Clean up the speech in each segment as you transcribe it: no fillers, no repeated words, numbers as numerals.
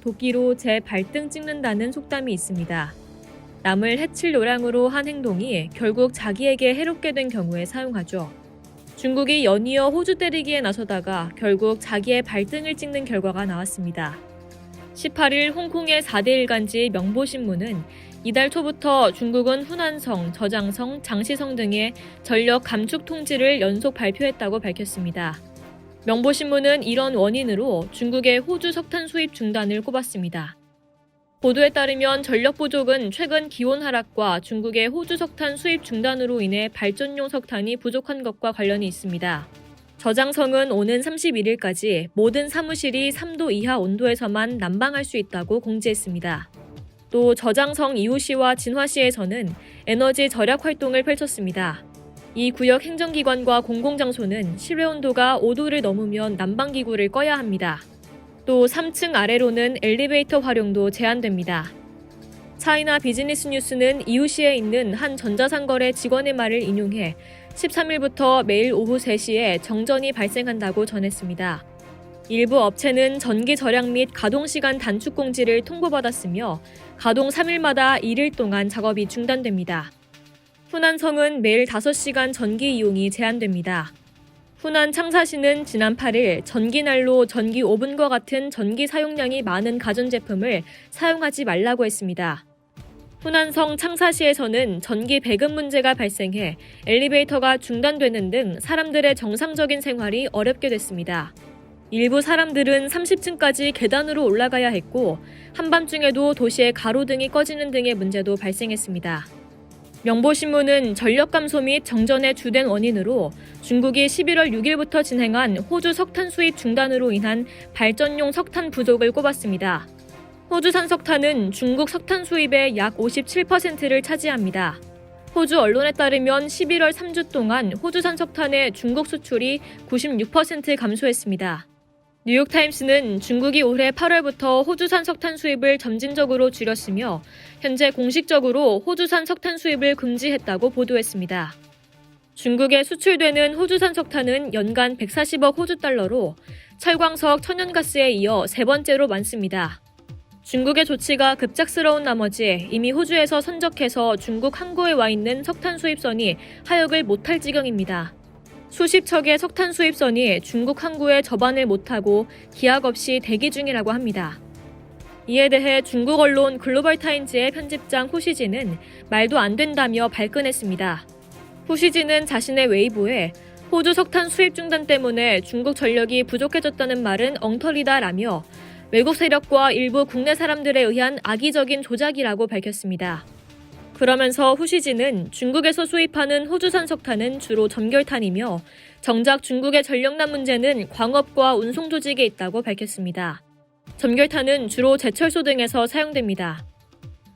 도끼로 제 발등 찍는다는 속담이 있습니다. 남을 해칠 노량으로 한 행동이 결국 자기에게 해롭게 된 경우에 사용하죠. 중국이 연이어 호주 때리기에 나서다가 결국 자기의 발등을 찍는 결과가 나왔습니다. 18일 홍콩의 4대 일간지 명보신문은 이달 초부터 중국은 후난성, 저장성, 장시성 등의 전력 감축 통지를 연속 발표했다고 밝혔습니다. 명보신문은 이런 원인으로 중국의 호주 석탄 수입 중단을 꼽았습니다. 보도에 따르면 전력 부족은 최근 기온 하락과 중국의 호주 석탄 수입 중단으로 인해 발전용 석탄이 부족한 것과 관련이 있습니다. 저장성은 오는 31일까지 모든 사무실이 3도 이하 온도에서만 난방할 수 있다고 공지했습니다. 또 저장성 이우시와 진화시에서는 에너지 절약 활동을 펼쳤습니다. 이 구역 행정기관과 공공장소는 실외 온도가 5도를 넘으면 난방기구를 꺼야 합니다. 또 3층 아래로는 엘리베이터 활용도 제한됩니다. 차이나 비즈니스 뉴스는 이우시에 있는 한 전자상거래 직원의 말을 인용해 13일부터 매일 오후 3시에 정전이 발생한다고 전했습니다. 일부 업체는 전기 절약 및 가동시간 단축 공지를 통보받았으며 가동 3일마다 1일 동안 작업이 중단됩니다. 후난성은 매일 5시간 전기 이용이 제한됩니다. 후난 창사시는 지난 8일 전기난로, 전기 오븐과 같은 전기 사용량이 많은 가전제품을 사용하지 말라고 했습니다. 후난성 창사시에서는 전기 배급 문제가 발생해 엘리베이터가 중단되는 등 사람들의 정상적인 생활이 어렵게 됐습니다. 일부 사람들은 30층까지 계단으로 올라가야 했고 한밤중에도 도시의 가로등이 꺼지는 등의 문제도 발생했습니다. 명보신문은 전력 감소 및 정전의 주된 원인으로 중국이 11월 6일부터 진행한 호주 석탄 수입 중단으로 인한 발전용 석탄 부족을 꼽았습니다. 호주산 석탄은 중국 석탄 수입의 약 57%를 차지합니다. 호주 언론에 따르면 11월 3주 동안 호주산 석탄의 중국 수출이 96% 감소했습니다. 뉴욕타임스는 중국이 올해 8월부터 호주산 석탄 수입을 점진적으로 줄였으며 현재 공식적으로 호주산 석탄 수입을 금지했다고 보도했습니다. 중국에 수출되는 호주산 석탄은 연간 140억 호주 달러로 철광석, 천연가스에 이어 세 번째로 많습니다. 중국의 조치가 급작스러운 나머지 이미 호주에서 선적해서 중국 항구에 와 있는 석탄 수입선이 하역을 못할 지경입니다. 수십 척의 석탄 수입선이 중국 항구에 접안을 못하고 기약 없이 대기 중이라고 합니다. 이에 대해 중국 언론 글로벌타임즈의 편집장 후시진은 말도 안 된다며 발끈했습니다. 후시진은 자신의 웨이보에 호주 석탄 수입 중단 때문에 중국 전력이 부족해졌다는 말은 엉터리다라며 외국 세력과 일부 국내 사람들에 의한 악의적인 조작이라고 밝혔습니다. 그러면서 후시진은 중국에서 수입하는 호주산 석탄은 주로 점결탄이며 정작 중국의 전력난 문제는 광업과 운송 조직에 있다고 밝혔습니다. 점결탄은 주로 제철소 등에서 사용됩니다.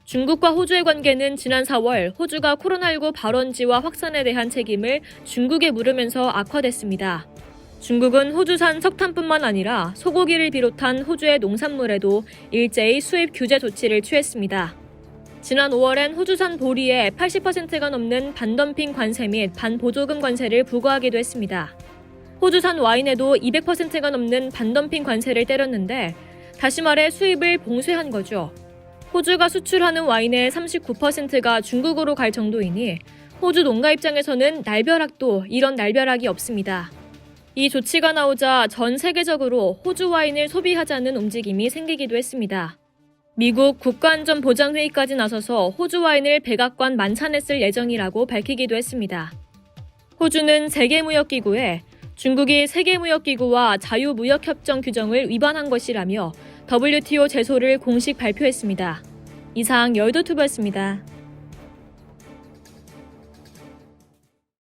중국과 호주의 관계는 지난 4월 호주가 코로나19 발원지와 확산에 대한 책임을 중국에 물으면서 악화됐습니다. 중국은 호주산 석탄뿐만 아니라 소고기를 비롯한 호주의 농산물에도 일제히 수입 규제 조치를 취했습니다. 지난 5월엔 호주산 보리에 80%가 넘는 반덤핑 관세 및 반보조금 관세를 부과하기도 했습니다. 호주산 와인에도 200%가 넘는 반덤핑 관세를 때렸는데 다시 말해 수입을 봉쇄한 거죠. 호주가 수출하는 와인의 39%가 중국으로 갈 정도이니 호주 농가 입장에서는 날벼락도 이런 날벼락이 없습니다. 이 조치가 나오자 전 세계적으로 호주 와인을 소비하자는 움직임이 생기기도 했습니다. 미국 국가안전보장회의까지 나서서 호주 와인을 백악관 만찬에 쓸 예정이라고 밝히기도 했습니다. 호주는 세계무역기구에 중국이 세계무역기구와 자유무역협정 규정을 위반한 것이라며 WTO 제소를 공식 발표했습니다. 이상 여의도투브였습니다.